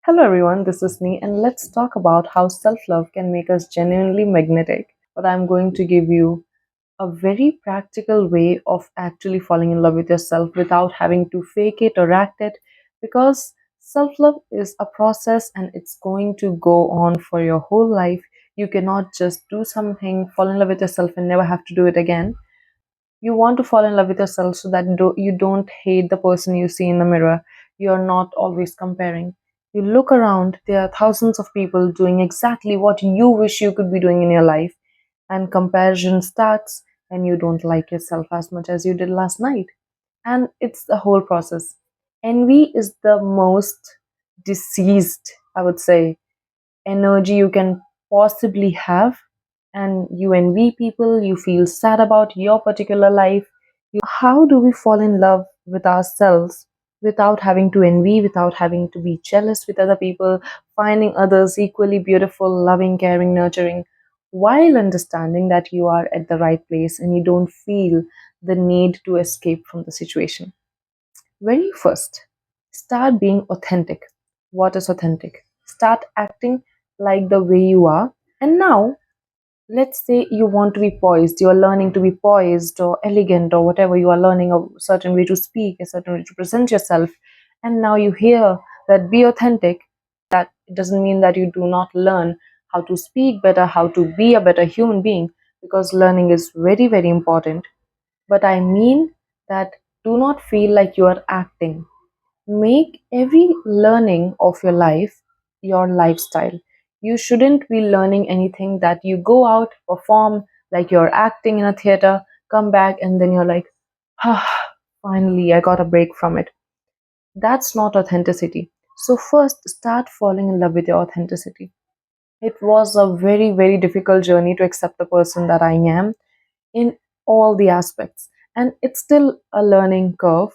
Hello everyone, this is Nee, and let's talk about how self-love can make us genuinely magnetic. But I'm going to give you a very practical way of actually falling in love with yourself without having to fake it or act it, because self-love is a process and it's going to go on for your whole life. You cannot just do something, fall in love with yourself and never have to do it again. You want to fall in love with yourself so that you don't hate the person you see in the mirror. You're not always comparing. You look around, there are thousands of people doing exactly what you wish you could be doing in your life, and comparison starts, and you don't like yourself as much as you did last night. And it's the whole process. Envy is the most diseased, I would say, energy you can possibly have, and you envy people, you feel sad about your particular life. How do we fall in love with ourselves without having to envy, without having to be jealous with other people, finding others equally beautiful, loving, caring, nurturing, while understanding that you are at the right place and you don't feel the need to escape from the situation? Very first, start being authentic. What is authentic? Start acting like the way you are. And now, let's say you want to be poised, you're learning to be poised or elegant or whatever, you are learning a certain way to speak, a certain way to present yourself, and now you hear that be authentic. That doesn't mean that you do not learn how to speak better, how to be a better human being, because learning is very, very important. But I mean that do not feel like you are acting. Make every learning of your life your lifestyle. You shouldn't be learning anything that you go out, perform like you're acting in a theater, come back, and then you're like, ah, finally, I got a break from it. That's not authenticity. So, first, start falling in love with your authenticity. It was a very, very difficult journey to accept the person that I am in all the aspects. And it's still a learning curve.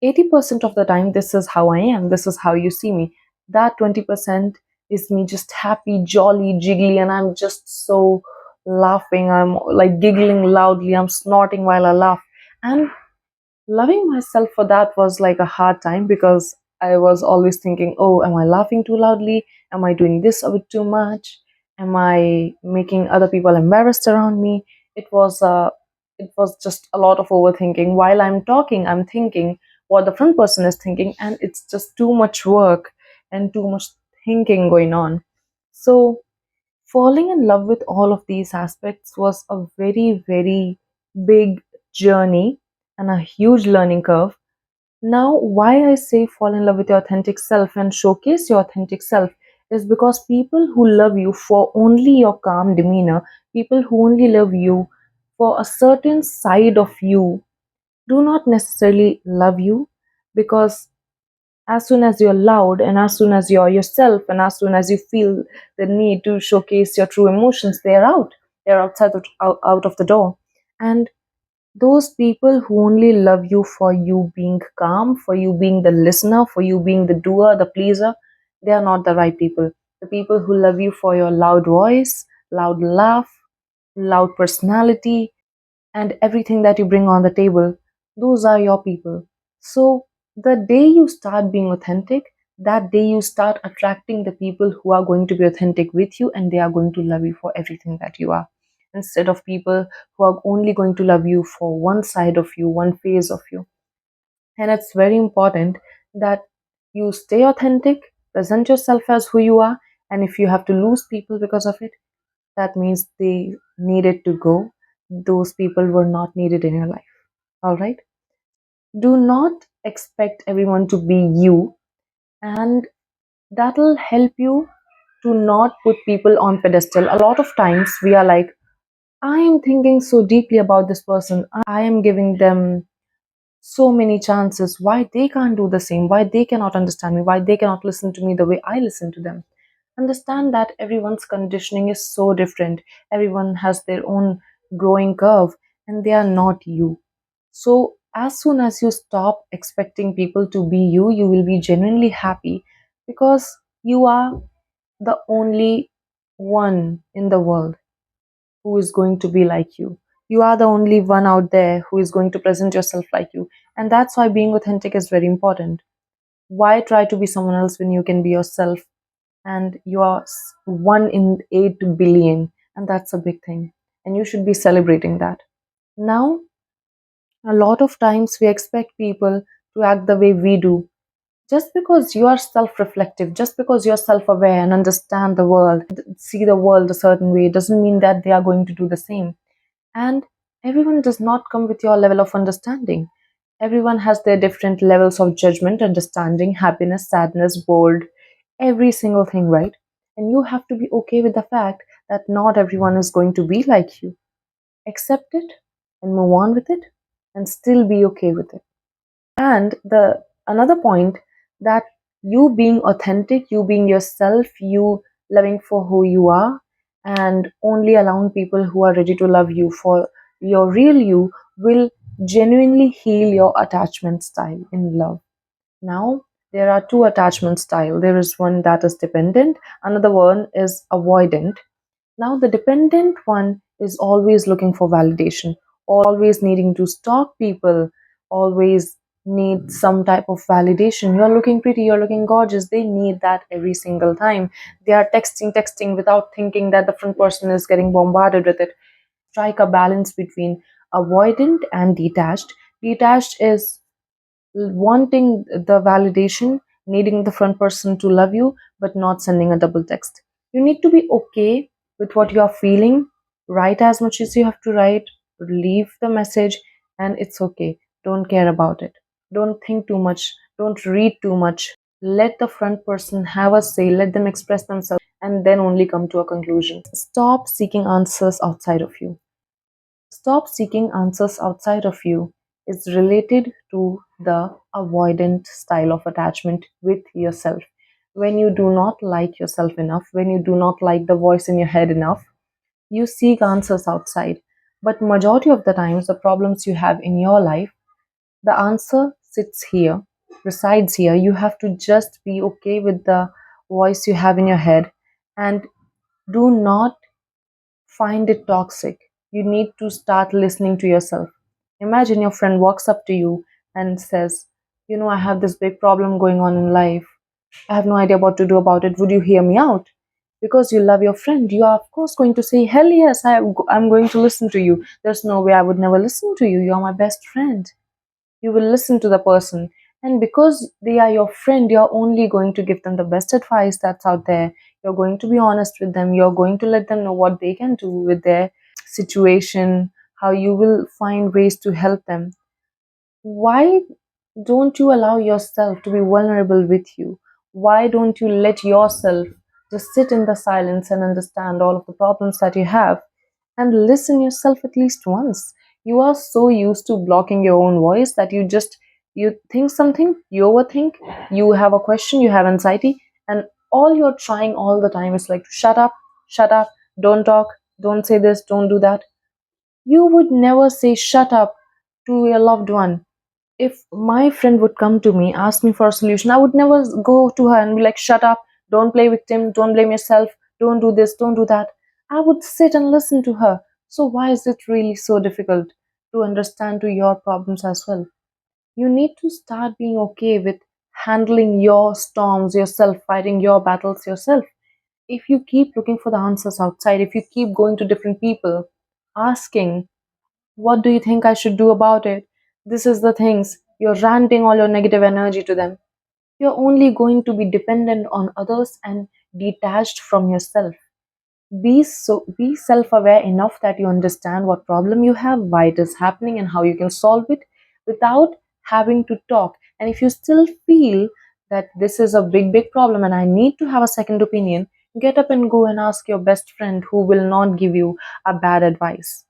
80% of the time, this is how I am, this is how you see me. That 20% is me just happy, jolly, jiggly, and I'm just so laughing. I'm like giggling loudly, I'm snorting while I laugh. And loving myself for that was like a hard time, because I was always thinking, oh, am I laughing too loudly? Am I doing this a bit too much? Am I making other people embarrassed around me? It was just a lot of overthinking. While I'm talking, I'm thinking what the front person is thinking, and it's just too much work and too much thinking going on. So falling in love with all of these aspects was a very, very big journey and a huge learning curve. Now, why I say fall in love with your authentic self and showcase your authentic self is because people who love you for only your calm demeanor, people who only love you for a certain side of you, do not necessarily love you, because as soon as you're loud and as soon as you're yourself and as soon as you feel the need to showcase your true emotions, they're outside out of the door. And those people who only love you for you being calm, for you being the listener, for you being the doer, the pleaser, they are not the right people. The people who love you for your loud voice, loud laugh, loud personality, and everything that you bring on the table, those are your people. So, the day you start being authentic, that day you start attracting the people who are going to be authentic with you, and they are going to love you for everything that you are. Instead of people who are only going to love you for one side of you, one phase of you. And it's very important that you stay authentic, present yourself as who you are, and if you have to lose people because of it, that means they needed to go. Those people were not needed in your life. All right? Do not expect everyone to be you, and that'll help you to not put people on pedestal. A lot of times we are like, I am thinking so deeply about this person. I am giving them so many chances. Why they can't do the same? Why they cannot understand me? Why they cannot listen to me the way I listen to them? Understand that everyone's conditioning is so different. Everyone has their own growing curve, and they are not you. So, as soon as you stop expecting people to be you, you will be genuinely happy, because you are the only one in the world who is going to be like you. You are the only one out there who is going to present yourself like you. And that's why being authentic is very important. Why try to be someone else when you can be yourself and you are 1 in 8 billion, and that's a big thing. And you should be celebrating that. Now, a lot of times we expect people to act the way we do. Just because you are self reflective, just because you're self aware and understand the world, see the world a certain way, doesn't mean that they are going to do the same. And everyone does not come with your level of understanding. Everyone has their different levels of judgment, understanding, happiness, sadness, bored, every single thing, right? And you have to be okay with the fact that not everyone is going to be like you. Accept it and move on with it and still be okay with it. And the another point, that you being authentic, you being yourself, you loving for who you are, and only allowing people who are ready to love you for your real you will genuinely heal your attachment style in love. Now, there are two attachment style. There is one that is dependent, another one is avoidant. Now, the dependent one is always looking for validation, always needing to stalk people, always need some type of validation. You're looking pretty, you're looking gorgeous. They need that every single time. They are texting without thinking that the front person is getting bombarded with it. Strike a balance between avoidant and detached. Detached is wanting the validation, needing the front person to love you, but not sending a double text. You need to be okay with what you are feeling. Write as much as you have to write, leave the message, and it's okay. Don't care about it. Don't think too much. Don't read too much. Let the front person have a say, let them express themselves, and then only come to a conclusion. Stop seeking answers outside of you. Stop seeking answers outside of you is related to the avoidant style of attachment with yourself. When you do not like yourself enough, when you do not like the voice in your head enough, you seek answers outside. But majority of the times, the problems you have in your life, the answer sits here, resides here. You have to just be okay with the voice you have in your head, and do not find it toxic. You need to start listening to yourself. Imagine your friend walks up to you and says, "You know, I have this big problem going on in life. I have no idea what to do about it. Would you hear me out?" Because you love your friend, you are, of course, going to say, "Hell yes, I'm going to listen to you. There's no way I would never listen to you. You're my best friend." You will listen to the person, and because they are your friend, you're only going to give them the best advice that's out there. You're going to be honest with them, you're going to let them know what they can do with their situation, how you will find ways to help them. Why don't you allow yourself to be vulnerable with you? Why don't you let yourself just sit in the silence and understand all of the problems that you have, and listen yourself at least once? You are so used to blocking your own voice that you think something, you overthink, you have a question, you have anxiety, and all you're trying all the time is like, shut up, don't talk, don't say this, don't do that. You would never say shut up to your loved one. If my friend would come to me, ask me for a solution, I would never go to her and be like, shut up, don't play victim, don't blame yourself, don't do this, don't do that. I would sit and listen to her. So, why is it really so difficult to understand to your problems as well? You need to start being okay with handling your storms yourself, fighting your battles yourself. If you keep looking for the answers outside, if you keep going to different people, asking, what do you think I should do about it? This is the things. You're ranting all your negative energy to them. You're only going to be dependent on others and detached from yourself. Be self-aware enough that you understand what problem you have, why it is happening, and how you can solve it without having to talk. And if you still feel that this is a big problem and I need to have a second opinion, get up and go and ask your best friend who will not give you a bad advice.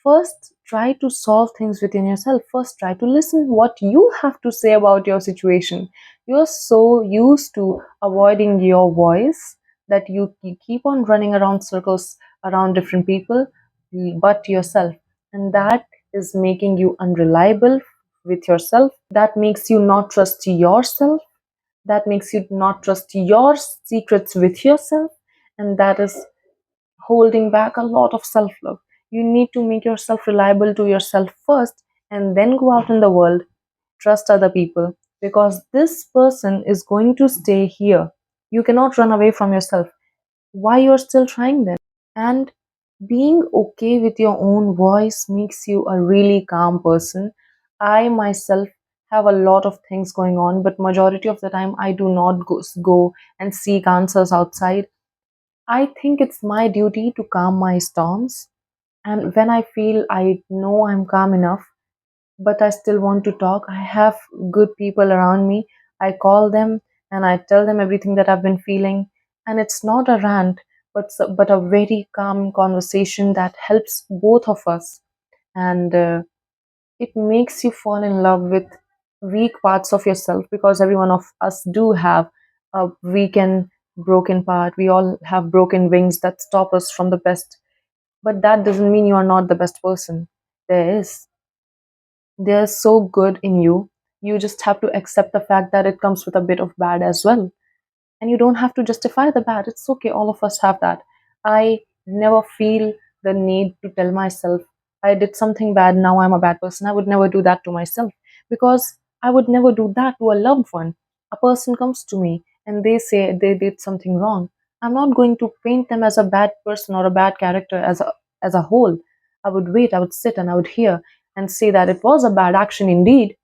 First, try to solve things within yourself. First, try to listen what you have to say about your situation. You're so used to avoiding your voice that you keep on running around circles around different people but yourself. And that is making you unreliable with yourself. That makes you not trust yourself. That makes you not trust your secrets with yourself. And that is holding back a lot of self love. You need to make yourself reliable to yourself first and then go out in the world, trust other people, because this person is going to stay here. You cannot run away from yourself. Why you're still trying then? And being okay with your own voice makes you a really calm person. I myself have a lot of things going on, but majority of the time I do not go and seek answers outside. I think it's my duty to calm my storms. And when I feel I know I'm calm enough, but I still want to talk, I have good people around me. I call them and I tell them everything that I've been feeling. And it's not a rant, but a very calm conversation that helps both of us. And it makes you fall in love with weak parts of yourself, because every one of us do have a weak and broken part. We all have broken wings that stop us from the best, but that doesn't mean you are not the best person. There is. There's so good in you. You just have to accept the fact that it comes with a bit of bad as well. And you don't have to justify the bad. It's okay. All of us have that. I never feel the need to tell myself I did something bad, now I'm a bad person. I would never do that to myself, because I would never do that to a loved one. A person comes to me and they say they did something wrong. I'm not going to paint them as a bad person or a bad character as a whole. I would wait, I would sit and I would hear and say that it was a bad action indeed,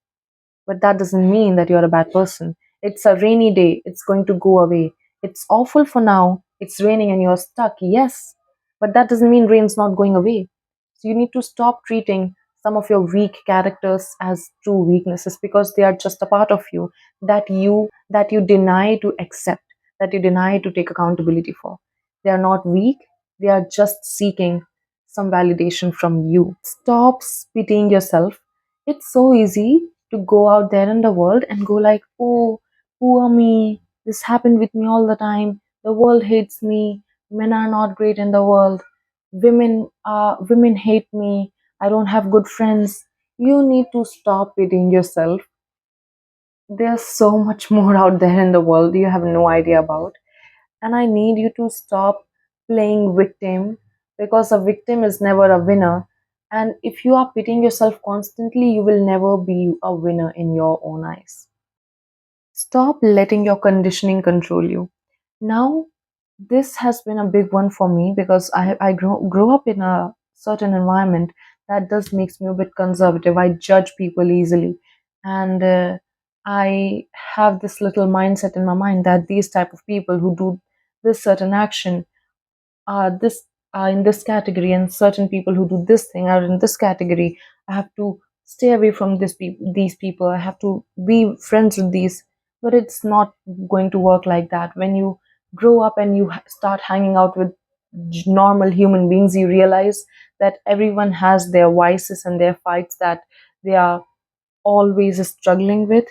but that doesn't mean that you're a bad person. It's a rainy day, it's going to go away. It's awful for now, it's raining and you're stuck, yes, but that doesn't mean rain's not going away. So you need to stop treating some of your weak characters as true weaknesses, because they are just a part of you that you deny to accept, that you deny to take accountability for. They are not weak, they are just seeking some validation from you. Stop pitying yourself. It's so easy to go out there in the world and go like, oh, poor me, this happened with me all the time, the world hates me, men are not great in the world, women hate me, I don't have good friends. You need to stop pitying yourself. There's so much more out there in the world you have no idea about. And I need you to stop playing victim, because a victim is never a winner. And if you are pitying yourself constantly, you will never be a winner in your own eyes. Stop letting your conditioning control you. Now, this has been a big one for me, because I grew up in a certain environment that does makes me a bit conservative. I judge people easily, and I have this little mindset in my mind that these type of people who do this certain action this are in this category, and certain people who do this thing are in this category. I have to stay away from these people. I have to be friends with these. But it's not going to work like that. When you grow up and you start hanging out with normal human beings, you realize that everyone has their vices and their fights that they are always struggling with,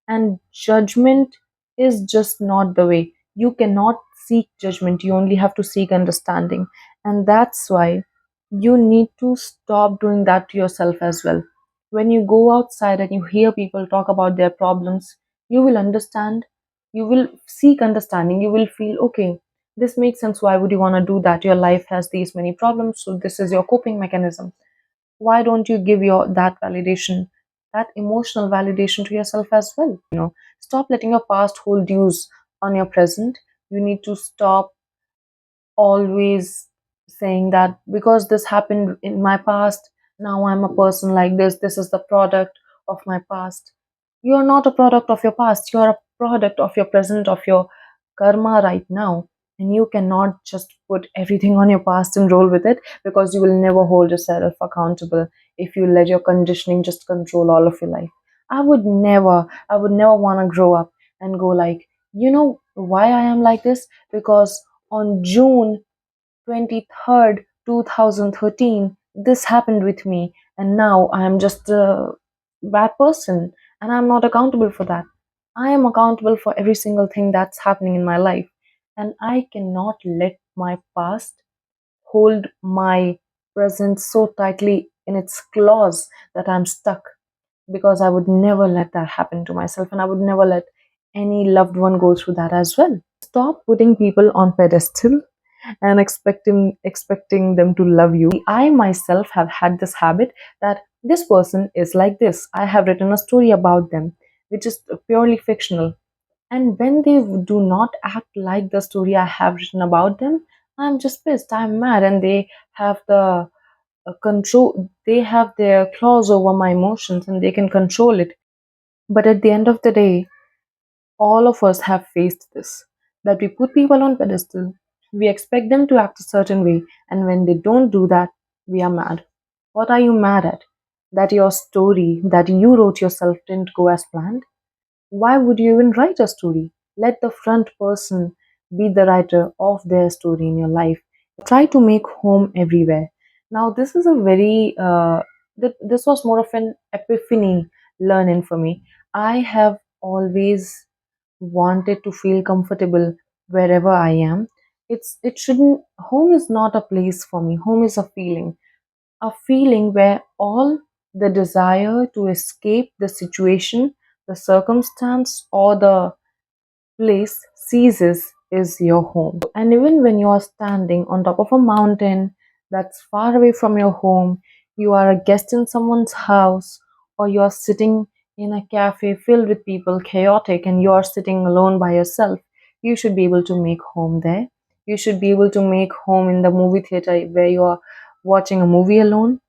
and judgment is just not the way. You cannot seek judgment, you only have to seek understanding. And that's why you need to stop doing that to yourself as well. When you go outside and you hear people talk about their problems, you will understand, you will seek understanding, you will feel okay, this makes sense. Why would you want to do that? Your life has these many problems, so this is your coping mechanism. Why don't you give your that validation, that emotional validation to yourself as well? Stop letting your past hold dues on your present. You need to stop always saying that because this happened in my past, now I'm a person like this is the product of my past. You're not a product of your past, you're a product of your present, of your karma right now. And you cannot just put everything on your past and roll with it, because you will never hold yourself accountable if you let your conditioning just control all of your life. I would never want to grow up and go like, why I am like this? Because on June 23rd, 2013, this happened with me, and now I am just a bad person, and I'm not accountable for that. I am accountable for every single thing that's happening in my life, and I cannot let my past hold my present so tightly in its claws that I'm stuck, because I would never let that happen to myself, and I would never let any loved one go through that as well. Stop putting people on pedestal and expecting them to love you. I myself have had this habit that this person is like this. I have written a story about them, which is purely fictional, And when they do not act like the story I have written about them, I'm just pissed, I'm mad, and they have the control, they have their claws over my emotions and they can control it. But at the end of the day, all of us have faced this, that we put people on pedestal, we expect them to act a certain way, and when they don't do that, we are mad. What are you mad at? That your story that you wrote yourself didn't go as planned? Why would you even write a story? Let the front person be the writer of their story in your life. Try to make home everywhere. Now, this is a very, this was more of an epiphany learning for me. I have always wanted to feel comfortable wherever I am. It shouldn't, home is not a place for me. Home is a feeling where all the desire to escape the situation, the circumstance, or the place ceases is your home. And even when you are standing on top of a mountain that's far away from your home, you are a guest in someone's house, or you are sitting in a cafe filled with people, chaotic, and you are sitting alone by yourself, you should be able to make home there. You should be able to make home in the movie theater where you are watching a movie alone.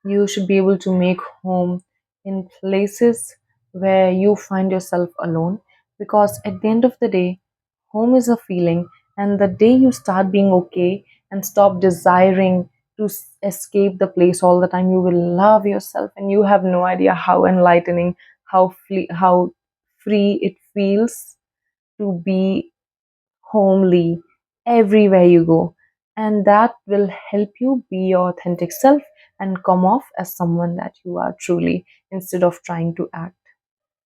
You should be able to make home in places where you find yourself alone, because at the end of the day, home is a feeling, and the day you start being okay and stop desiring to escape the place all the time, you will love yourself, and you have no idea how enlightening, how free it feels to be homely everywhere you go. And that will help you be your authentic self and come off as someone that you are truly, instead of trying to act.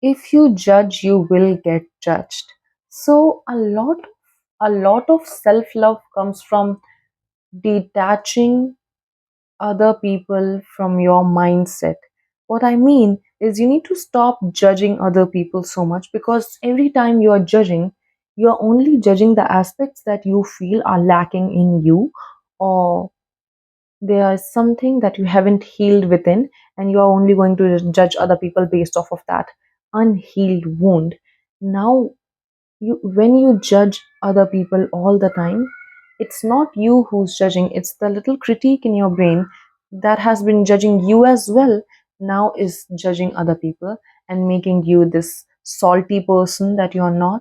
If you judge, you will get judged. So a lot of self-love comes from detaching other people from your mindset. What I mean is, you need to stop judging other people so much, because every time you are judging, you are only judging the aspects that you feel are lacking in you, or there is something that you haven't healed within, and you are only going to judge other people based off of that unhealed wound. Now, when you judge other people all the time, it's not you who's judging, it's the little critique in your brain that has been judging you as well, now is judging other people and making you this salty person that you're not.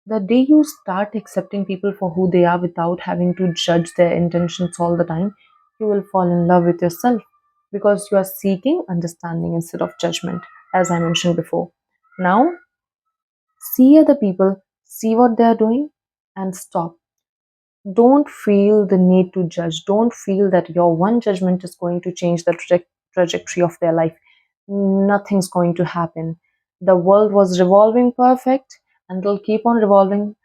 The day you start accepting people for who they are without having to judge their intentions all the time, you will fall in love with yourself, because you are seeking understanding instead of judgment, as I mentioned before. Now, see other people, see what they are doing, and stop. Don't feel the need to judge. Don't feel that your one judgment is going to change the trajectory of their life. Nothing's going to happen. The world was revolving perfect, and it'll keep on revolving.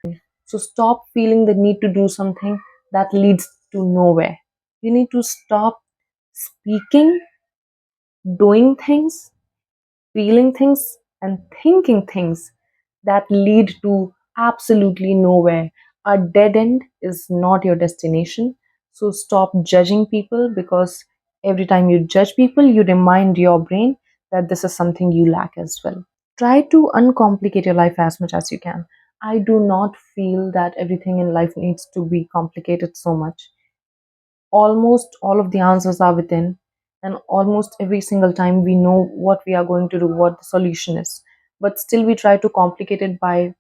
So stop feeling the need to do something that leads to nowhere. You need to stop speaking, doing things, feeling things, and thinking things that lead to absolutely nowhere. A dead end is not your destination. So stop judging people, because every time you judge people, you remind your brain that this is something you lack as well. Try to uncomplicate your life as much as you can. I do not feel that everything in life needs to be complicated so much. Almost all of the answers are within, and almost every single time we know what we are going to do, what the solution is, but still we try to complicate it by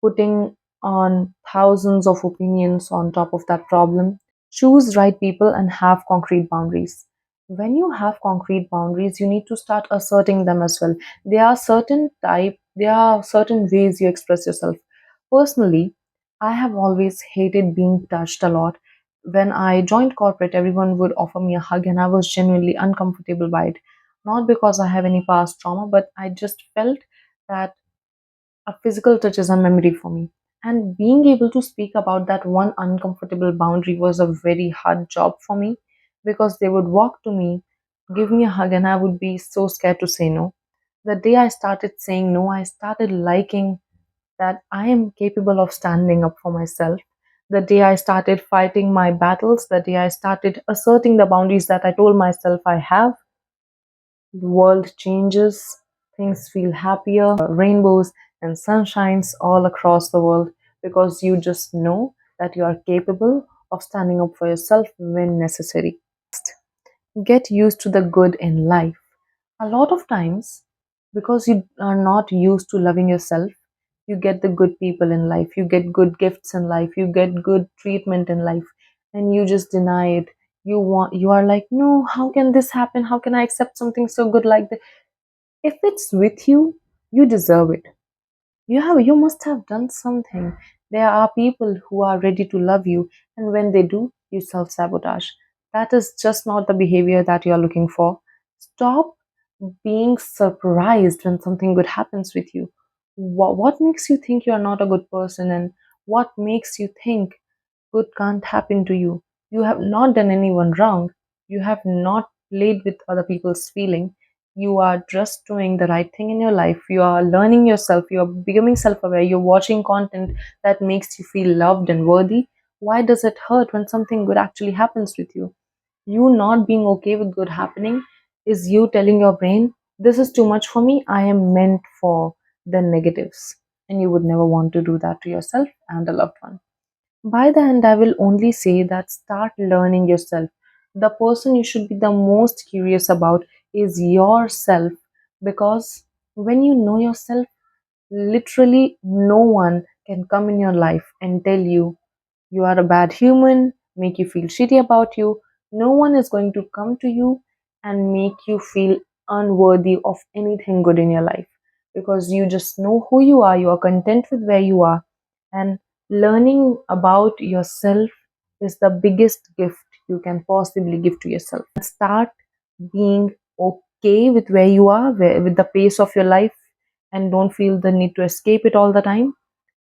putting on thousands of opinions on top of that problem. Choose right people and have concrete boundaries. When you have concrete boundaries, you need to start asserting them as well. There are certain ways you express yourself. Personally, I have always hated being touched a lot. When I joined corporate, everyone would offer me a hug, and I was genuinely uncomfortable by it. Not because I have any past trauma, but I just felt that a physical touch is a memory for me. And being able to speak about that one uncomfortable boundary was a very hard job for me, because they would walk to me, give me a hug, and I would be so scared to say no. The day I started saying no, I started liking that I am capable of standing up for myself. The day I started fighting my battles, the day I started asserting the boundaries that I told myself I have, the world changes, things feel happier, rainbows, and sunshines all across the world because you just know that you are capable of standing up for yourself when necessary. Get used to the good in life. A lot of times, because you are not used to loving yourself, you get the good people in life, you get good gifts in life, you get good treatment in life, and you just deny it. You are like, no, how can this happen? How can I accept something so good like that? If it's with you, you deserve it. You must have done something. There are people who are ready to love you, and when they do, you self-sabotage. That is just not the behavior that you're looking for. Stop being surprised when something good happens with you. What makes you think you're not a good person, and what makes you think good can't happen to you? You have not done anyone wrong. You have not played with other people's feeling. You are just doing the right thing in your life. You are learning yourself. You are becoming self-aware. You're watching content that makes you feel loved and worthy. Why does it hurt when something good actually happens with you? You not being okay with good happening is you telling your brain, this is too much for me. I am meant for the negatives. And you would never want to do that to yourself and a loved one. By the end, I will only say that start learning yourself. The person you should be the most curious about is yourself, because when you know yourself, literally no one can come in your life and tell you are a bad human, make you feel shitty about you. No one is going to come to you and make you feel unworthy of anything good in your life, because you just know who you are content with where you are, and learning about yourself is the biggest gift you can possibly give to yourself. Start being okay with where you are, with the pace of your life, and don't feel the need to escape it all the time,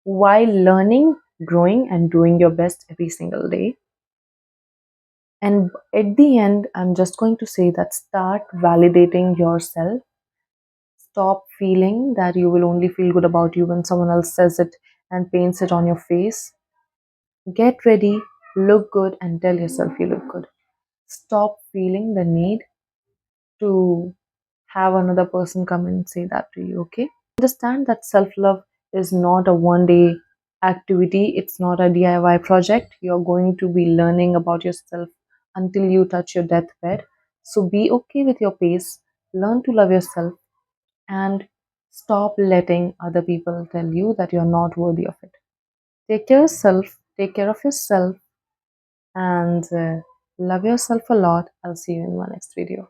while learning, growing, and doing your best every single day. And at the end, I'm just going to say that start validating yourself. Stop feeling that you will only feel good about you when someone else says it and paints it on your face. Get ready, look good, and tell yourself you look good. Stop feeling the need to have another person come and say that to you, okay? Understand that self love is not a one day activity, it's not a DIY project. You're going to be learning about yourself until you touch your deathbed. So be okay with your pace, learn to love yourself, and stop letting other people tell you that you're not worthy of it. Take care of yourself, and love yourself a lot. I'll see you in my next video.